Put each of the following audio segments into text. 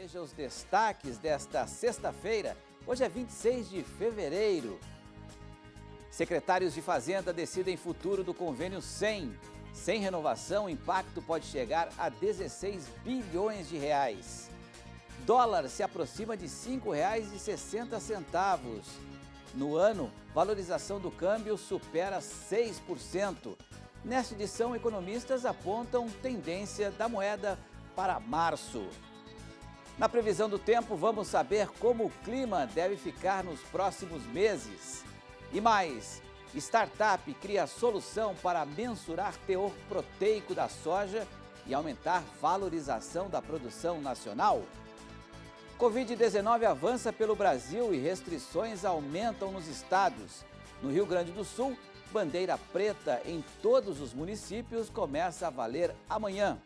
Veja os destaques desta sexta-feira. Hoje é 26 de fevereiro. Secretários de Fazenda decidem futuro do convênio 100. Sem renovação, o impacto pode chegar a 16 bilhões de reais. Dólar se aproxima de R$ 5,60. No ano, valorização do câmbio supera 6%. Nesta edição, economistas apontam tendência da moeda para março. Na previsão do tempo, vamos saber como o clima deve ficar nos próximos meses. E mais, startup cria solução para mensurar teor proteico da soja e aumentar valorização da produção nacional. Covid-19 avança pelo Brasil e restrições aumentam nos estados. No Rio Grande do Sul, bandeira preta em todos os municípios começa a valer amanhã.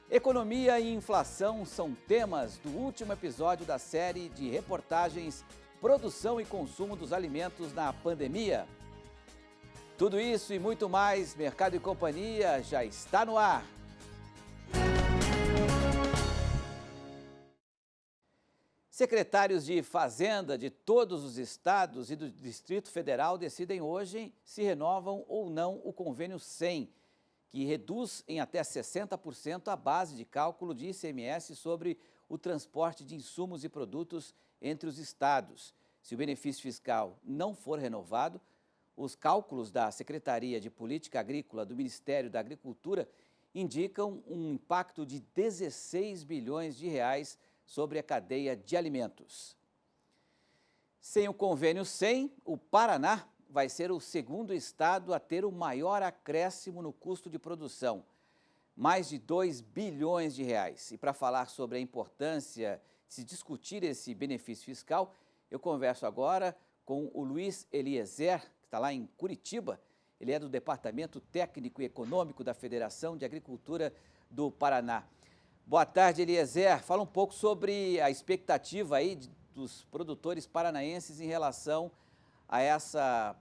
Economia e inflação são temas do último episódio da série de reportagens Produção e Consumo dos Alimentos na Pandemia. Tudo isso e muito mais, Mercado e Companhia já está no ar. Secretários de Fazenda de todos os estados e do Distrito Federal decidem hoje se renovam ou não o convênio 100, que reduz em até 60% a base de cálculo de ICMS sobre o transporte de insumos e produtos entre os estados. Se o benefício fiscal não for renovado, os cálculos da Secretaria de Política Agrícola do Ministério da Agricultura indicam um impacto de 16 bilhões de reais sobre a cadeia de alimentos. Sem o convênio 100, o Paraná vai ser o segundo estado a ter o maior acréscimo no custo de produção, mais de 2 bilhões de reais. E para falar sobre a importância de se discutir esse benefício fiscal, eu converso agora com o Luiz Eliezer, que está lá em Curitiba. Ele é do Departamento Técnico e Econômico da Federação de Agricultura do Paraná. Boa tarde, Eliezer. Fala um pouco sobre a expectativa aí dos produtores paranaenses em relação a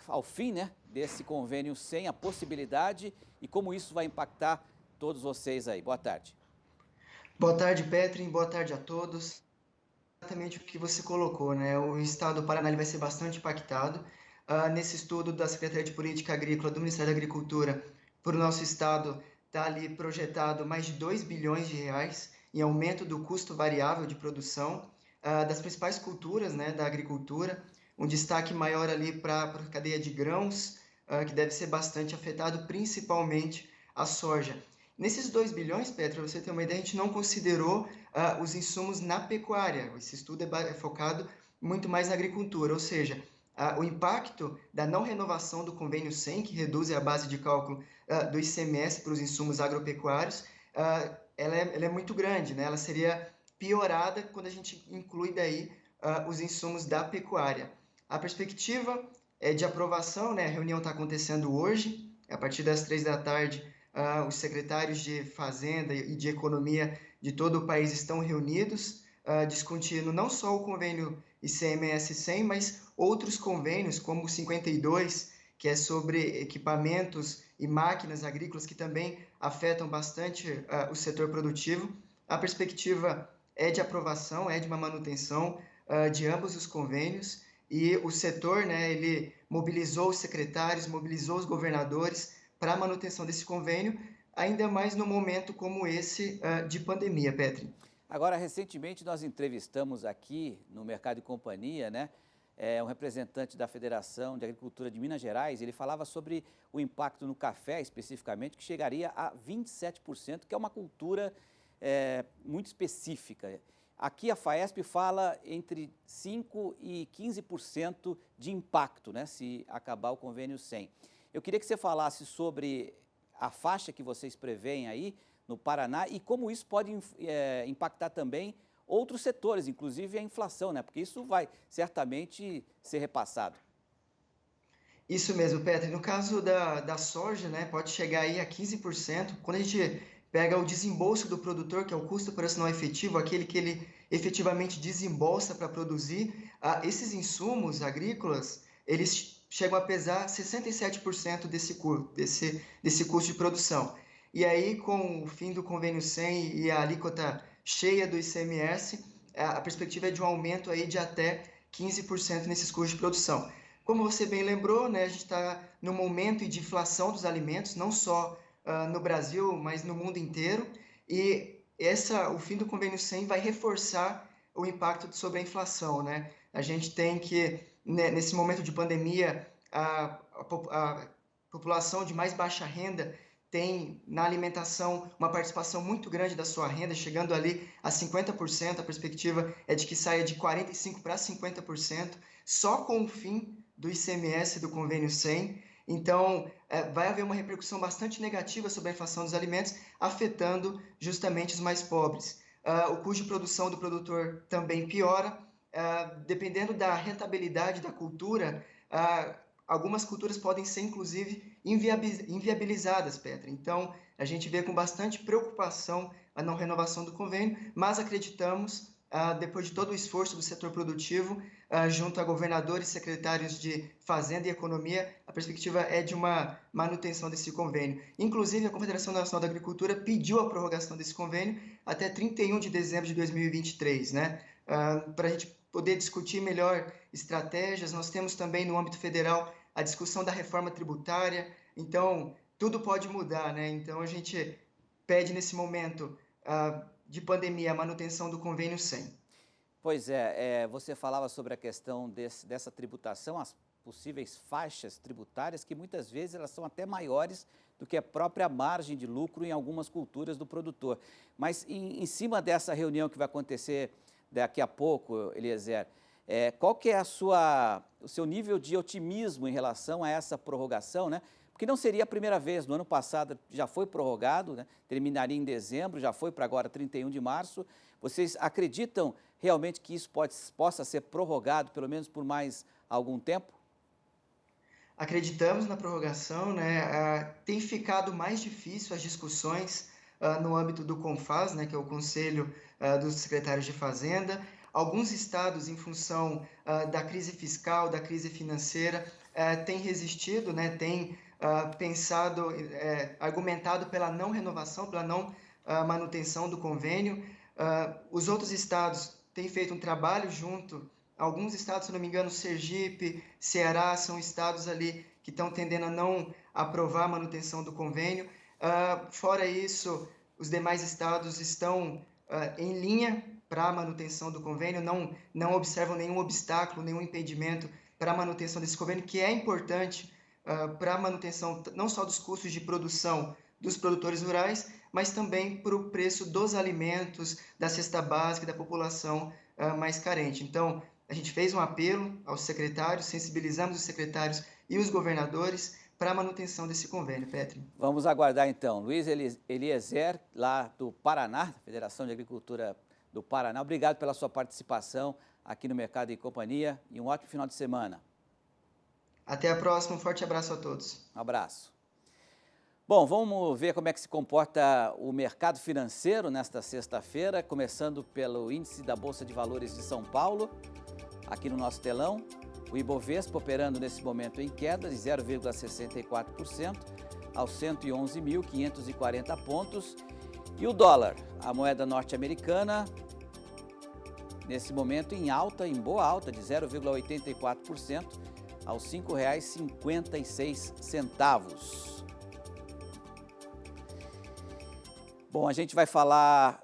ao fim, né, desse convênio 100, a possibilidade e como isso vai impactar todos vocês aí. Boa tarde. Boa tarde, Petrin. Boa tarde a todos. Exatamente o que você colocou, né? O estado do Paraná vai ser bastante impactado. Nesse estudo da Secretaria de Política Agrícola do Ministério da Agricultura, para o nosso estado, está ali projetado mais de 2 bilhões de reais em aumento do custo variável de produção das principais culturas, né, da agricultura. Um destaque maior ali para a cadeia de grãos, que deve ser bastante afetado, principalmente a soja. Nesses 2 bilhões, Petra, você ter uma ideia, a gente não considerou os insumos na pecuária. Esse estudo é focado muito mais na agricultura, ou seja, o impacto da não renovação do convênio 100, que reduz a base de cálculo do ICMS para os insumos agropecuários, ela é muito grande, né? Ela seria piorada quando a gente inclui daí os insumos da pecuária. A perspectiva é de aprovação, né? A reunião está acontecendo hoje, a partir das 3 da tarde, os secretários de Fazenda e de Economia de todo o país estão reunidos, discutindo não só o convênio ICMS 100, mas outros convênios, como o 52, que é sobre equipamentos e máquinas agrícolas, que também afetam bastante o setor produtivo. A perspectiva é de aprovação, é de uma manutenção de ambos os convênios, e o setor, né, ele mobilizou os secretários, mobilizou os governadores para a manutenção desse convênio, ainda mais num momento como esse de pandemia, Petri. Agora, recentemente nós entrevistamos aqui no Mercado e Companhia, né, um representante da Federação de Agricultura de Minas Gerais. Ele falava sobre o impacto no café, especificamente, que chegaria a 27%, que é uma cultura muito específica. Aqui a FAESP fala entre 5% e 15% de impacto, né, se acabar o convênio 100. Eu queria que você falasse sobre a faixa que vocês preveem aí no Paraná e como isso pode impactar também outros setores, inclusive a inflação, né? Porque isso vai certamente ser repassado. Isso mesmo, Petri. No caso da soja, né, pode chegar aí a 15%. Quando a gente pega o desembolso do produtor, que é o custo operacional efetivo, aquele que ele efetivamente desembolsa para produzir, esses insumos agrícolas, eles chegam a pesar 67% desse custo de produção. E aí, com o fim do convênio 100 e a alíquota cheia do ICMS, a perspectiva é de um aumento aí de até 15% nesses custos de produção. Como você bem lembrou, né, a gente está no momento de inflação dos alimentos, não só no Brasil, mas no mundo inteiro, e o fim do convênio 100 vai reforçar o impacto sobre a inflação, né? A gente tem que, nesse momento de pandemia, a população de mais baixa renda tem na alimentação uma participação muito grande da sua renda, chegando ali a 50%, a perspectiva é de que saia de 45% para 50%, só com o fim do ICMS do convênio 100. Então, vai haver uma repercussão bastante negativa sobre a inflação dos alimentos, afetando justamente os mais pobres. O custo de produção do produtor também piora, dependendo da rentabilidade da cultura, algumas culturas podem ser, inclusive, inviabilizadas, Petra. Então, a gente vê com bastante preocupação a não renovação do convênio, mas acreditamos, depois de todo o esforço do setor produtivo, junto a governadores e secretários de Fazenda e Economia, a perspectiva é de uma manutenção desse convênio. Inclusive, a Confederação Nacional da Agricultura pediu a prorrogação desse convênio até 31 de dezembro de 2023, né? Para a gente poder discutir melhor estratégias. Nós temos também no âmbito federal a discussão da reforma tributária, então tudo pode mudar, né? Então a gente pede nesse momento de pandemia a manutenção do convênio 100. Pois é, você falava sobre a questão dessa tributação, as possíveis faixas tributárias, que muitas vezes elas são até maiores do que a própria margem de lucro em algumas culturas do produtor. Mas em cima dessa reunião que vai acontecer daqui a pouco, Eliezer, qual que é o seu nível de otimismo em relação a essa prorrogação, né? Porque não seria a primeira vez, no ano passado já foi prorrogado, né? Terminaria em dezembro, já foi para agora 31 de março. Vocês acreditam realmente que isso possa ser prorrogado, pelo menos por mais algum tempo? Acreditamos na prorrogação, né? Tem ficado mais difícil as discussões no âmbito do CONFAZ, né, que é o Conselho dos Secretários de Fazenda. Alguns estados, em função da crise fiscal, da crise financeira, têm resistido, né, têm pensado, argumentado pela não renovação, pela não manutenção do convênio. Os outros estados têm feito um trabalho junto. Alguns estados, se não me engano, Sergipe, Ceará, são estados ali que estão tendendo a não aprovar a manutenção do convênio. Fora isso, os demais estados estão em linha para a manutenção do convênio, não observam nenhum obstáculo, nenhum impedimento para a manutenção desse convênio, que é importante para a manutenção não só dos custos de produção dos produtores rurais, mas também para o preço dos alimentos, da cesta básica, da população mais carente. Então, a gente fez um apelo aos secretários, sensibilizamos os secretários e os governadores para a manutenção desse convênio, Petri. Vamos aguardar então. Luiz Eliezer, lá do Paraná, Federação de Agricultura do Paraná, obrigado pela sua participação aqui no Mercado e Companhia e um ótimo final de semana. Até a próxima, um forte abraço a todos. Um abraço. Bom, vamos ver como é que se comporta o mercado financeiro nesta sexta-feira, começando pelo índice da Bolsa de Valores de São Paulo, aqui no nosso telão. O Ibovespa operando nesse momento em queda de 0,64% aos 111.540 pontos. E o dólar, a moeda norte-americana, nesse momento em alta, em boa alta, de 0,84% aos R$ 5,56. Bom, a gente vai falar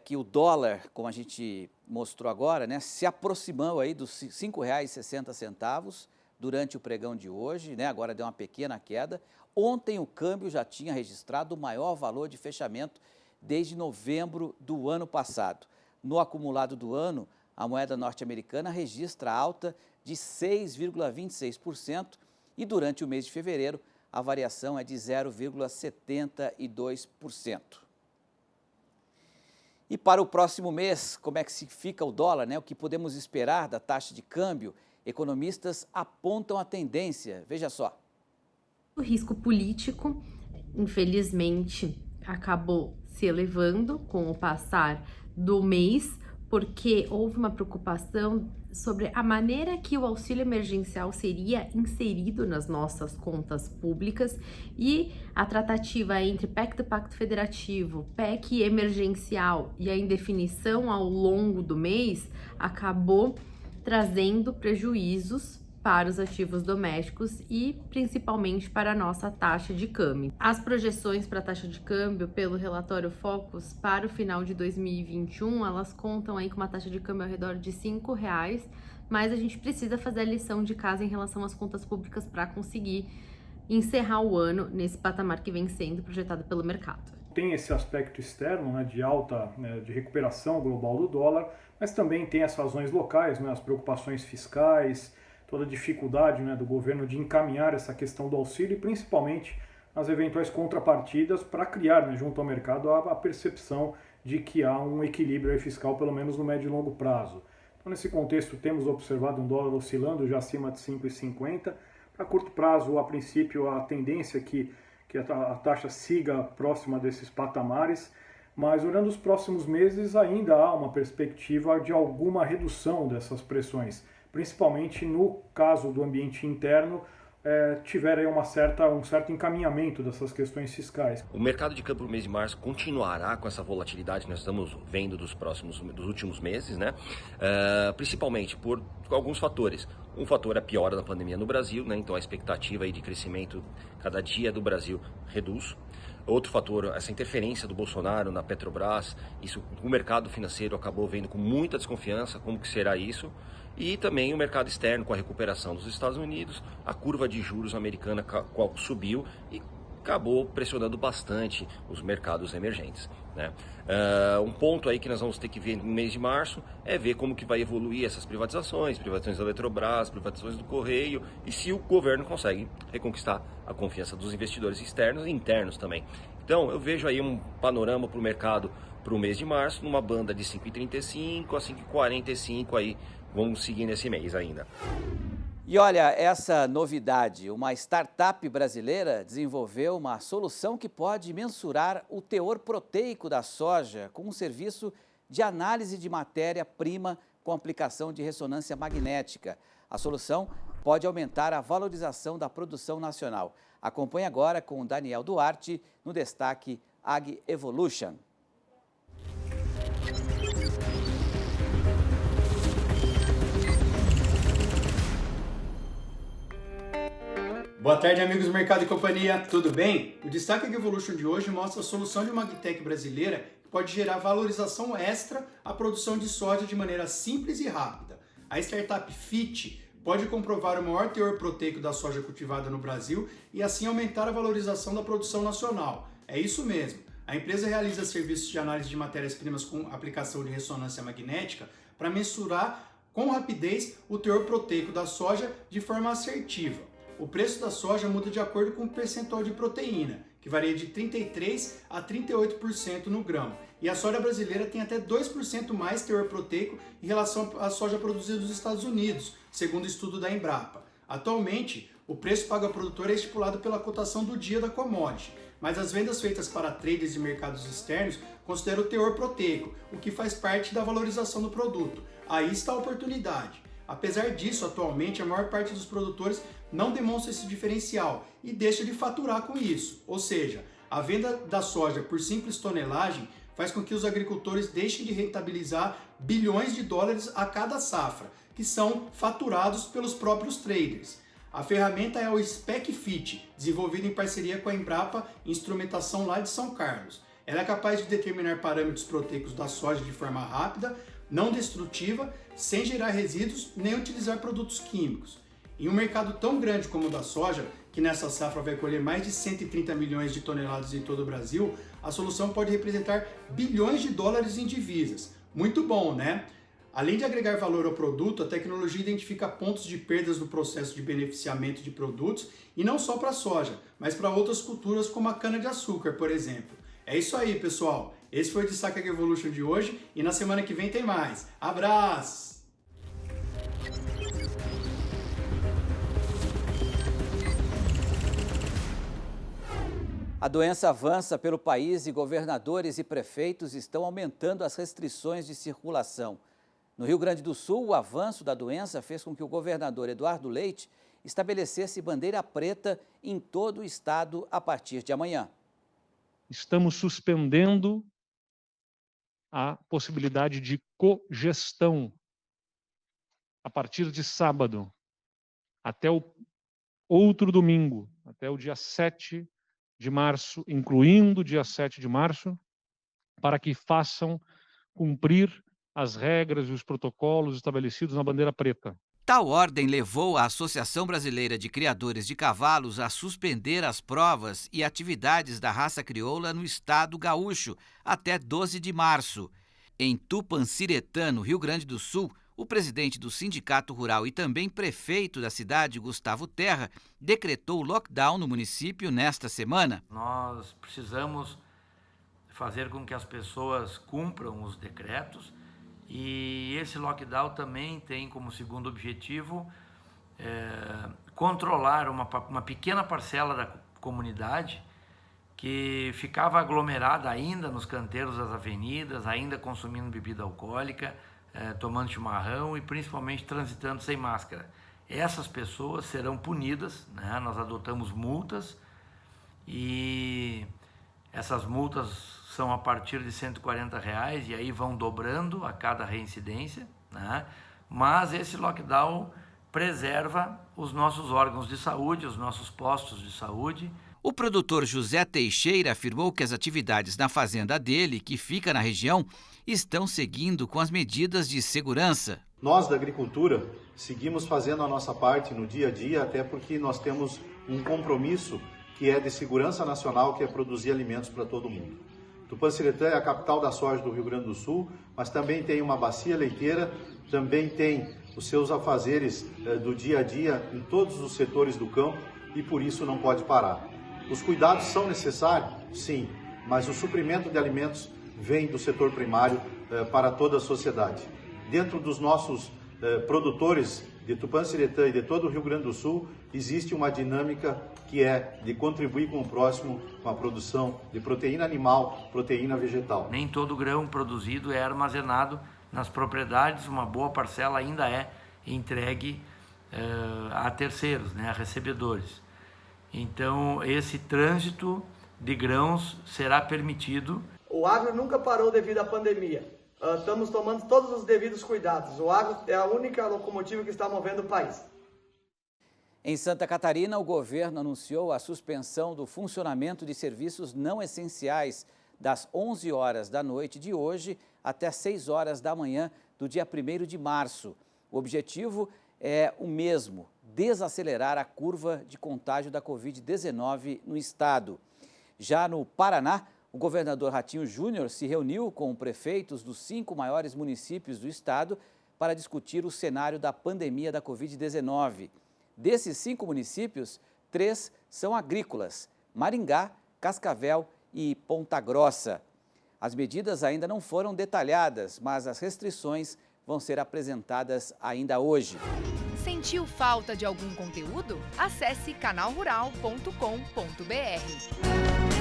que o dólar, como a gente mostrou agora, né, se aproximou aí dos R$ 5,60 durante o pregão de hoje, né, agora deu uma pequena queda. Ontem o câmbio já tinha registrado o maior valor de fechamento desde novembro do ano passado. No acumulado do ano, a moeda norte-americana registra alta de 6,26% e durante o mês de fevereiro a variação é de 0,72%. E para o próximo mês, como é que se fica o dólar, né? O que podemos esperar da taxa de câmbio? Economistas apontam a tendência. Veja só. O risco político, infelizmente, acabou se elevando com o passar do mês, porque houve uma preocupação sobre a maneira que o auxílio emergencial seria inserido nas nossas contas públicas e a tratativa entre PEC do Pacto Federativo, PEC emergencial e a indefinição ao longo do mês acabou trazendo prejuízos para os ativos domésticos e principalmente para a nossa taxa de câmbio. As projeções para a taxa de câmbio pelo relatório Focus para o final de 2021, elas contam aí com uma taxa de câmbio ao redor de R$5, mas a gente precisa fazer a lição de casa em relação às contas públicas para conseguir encerrar o ano nesse patamar que vem sendo projetado pelo mercado. Tem esse aspecto externo, né, de alta, de recuperação global do dólar, mas também tem as razões locais, né, as preocupações fiscais, toda a dificuldade, né, do governo de encaminhar essa questão do auxílio e principalmente as eventuais contrapartidas para criar, né, junto ao mercado a percepção de que há um equilíbrio fiscal, pelo menos no médio e longo prazo. Então, nesse contexto, temos observado um dólar oscilando já acima de 5,50. A curto prazo, a princípio, a tendência é que a taxa siga próxima desses patamares, mas olhando os próximos meses ainda há uma perspectiva de alguma redução dessas pressões, principalmente no caso do ambiente interno, tiver aí um certo encaminhamento dessas questões fiscais. O mercado de câmbio no mês de março continuará com essa volatilidade que nós estamos vendo dos últimos meses, né? Principalmente por alguns fatores. Um fator é a piora da pandemia no Brasil, né? Então a expectativa aí de crescimento cada dia do Brasil reduz. Outro fator, essa interferência do Bolsonaro na Petrobras, isso o mercado financeiro acabou vendo com muita desconfiança como que será isso. E também o mercado externo com a recuperação dos Estados Unidos, a curva de juros americana qual subiu e acabou pressionando bastante os mercados emergentes, né? Um ponto aí que nós vamos ter que ver no mês de março é ver como que vai evoluir essas privatizações da Eletrobras, privatizações do Correio e se o governo consegue reconquistar a confiança dos investidores externos e internos também. Então eu vejo aí um panorama para o mercado para o mês de março numa banda de 5,35 a 5,45 aí. Vamos seguir nesse mês ainda. E olha, essa novidade, uma startup brasileira desenvolveu uma solução que pode mensurar o teor proteico da soja com um serviço de análise de matéria-prima com aplicação de ressonância magnética. A solução pode aumentar a valorização da produção nacional. Acompanhe agora com Daniel Duarte no destaque Ag Evolution. Boa tarde, amigos do Mercado e Companhia, tudo bem? O Destaque Ag Evolution de hoje mostra a solução de uma agtech brasileira que pode gerar valorização extra à produção de soja de maneira simples e rápida. A startup Fit pode comprovar o maior teor proteico da soja cultivada no Brasil e assim aumentar a valorização da produção nacional. É isso mesmo. A empresa realiza serviços de análise de matérias-primas com aplicação de ressonância magnética para mensurar com rapidez o teor proteico da soja de forma assertiva. O preço da soja muda de acordo com o percentual de proteína, que varia de 33% a 38% no grão. E a soja brasileira tem até 2% mais teor proteico em relação à soja produzida nos Estados Unidos, segundo o estudo da Embrapa. Atualmente, o preço pago ao produtor é estipulado pela cotação do dia da commodity, mas as vendas feitas para traders de mercados externos consideram o teor proteico, o que faz parte da valorização do produto. Aí está a oportunidade. Apesar disso, atualmente, a maior parte dos produtores não demonstra esse diferencial e deixa de faturar com isso. Ou seja, a venda da soja por simples tonelagem faz com que os agricultores deixem de rentabilizar bilhões de dólares a cada safra, que são faturados pelos próprios traders. A ferramenta é o SpecFit, desenvolvida em parceria com a Embrapa, instrumentação lá de São Carlos. Ela é capaz de determinar parâmetros proteicos da soja de forma rápida, não destrutiva, sem gerar resíduos nem utilizar produtos químicos. Em um mercado tão grande como o da soja, que nessa safra vai colher mais de 130 milhões de toneladas em todo o Brasil, a solução pode representar bilhões de dólares em divisas. Muito bom, né? Além de agregar valor ao produto, a tecnologia identifica pontos de perdas no processo de beneficiamento de produtos, e não só para a soja, mas para outras culturas como a cana-de-açúcar, por exemplo. É isso aí, pessoal. Esse foi o Destaque Ag Evolution de hoje e na semana que vem tem mais. Abraço! A doença avança pelo país e governadores e prefeitos estão aumentando as restrições de circulação. No Rio Grande do Sul, o avanço da doença fez com que o governador Eduardo Leite estabelecesse bandeira preta em todo o estado a partir de amanhã. Estamos suspendendo a possibilidade de cogestão a partir de sábado até o outro domingo, até o dia 7 de março, incluindo o dia 7 de março, para que façam cumprir as regras e os protocolos estabelecidos na bandeira preta. Tal ordem levou a Associação Brasileira de Criadores de Cavalos a suspender as provas e atividades da raça crioula no estado gaúcho até 12 de março. Em Tupanciretã, no Rio Grande do Sul, o presidente do Sindicato Rural e também prefeito da cidade, Gustavo Terra, decretou lockdown no município nesta semana. Nós precisamos fazer com que as pessoas cumpram os decretos. E esse lockdown também tem como segundo objetivo controlar uma pequena parcela da comunidade que ficava aglomerada ainda nos canteiros das avenidas, ainda consumindo bebida alcoólica, tomando chimarrão e principalmente transitando sem máscara. Essas pessoas serão punidas, né? Nós adotamos multas e essas multas são a partir de R$140 e aí vão dobrando a cada reincidência, né? Mas esse lockdown preserva os nossos órgãos de saúde, os nossos postos de saúde. O produtor José Teixeira afirmou que as atividades na fazenda dele, que fica na região, estão seguindo com as medidas de segurança. Nós da agricultura seguimos fazendo a nossa parte no dia a dia, até porque nós temos um compromisso que é de segurança nacional, que é produzir alimentos para todo mundo. Tupanciretã é a capital da soja do Rio Grande do Sul, mas também tem uma bacia leiteira, também tem os seus afazeres do dia a dia em todos os setores do campo e por isso não pode parar. Os cuidados são necessários? Sim, mas o suprimento de alimentos vem do setor primário para toda a sociedade. Dentro dos nossos produtores de Tupanciretã e de todo o Rio Grande do Sul, existe uma dinâmica que é de contribuir com o próximo com a produção de proteína animal, proteína vegetal. Nem todo grão produzido é armazenado nas propriedades, uma boa parcela ainda é entregue a terceiros, né, a recebedores. Então, esse trânsito de grãos será permitido. O agro nunca parou devido à pandemia. Estamos tomando todos os devidos cuidados. O agro é a única locomotiva que está movendo o país. Em Santa Catarina, o governo anunciou a suspensão do funcionamento de serviços não essenciais das 11 horas da noite de hoje até 6 horas da manhã do dia 1º de março. O objetivo é o mesmo, desacelerar a curva de contágio da Covid-19 no estado. Já no Paraná, o governador Ratinho Júnior se reuniu com prefeitos dos 5 maiores municípios do estado para discutir o cenário da pandemia da Covid-19. Desses 5 municípios, 3 são agrícolas: Maringá, Cascavel e Ponta Grossa. As medidas ainda não foram detalhadas, mas as restrições vão ser apresentadas ainda hoje. Sentiu falta de algum conteúdo? Acesse canalrural.com.br.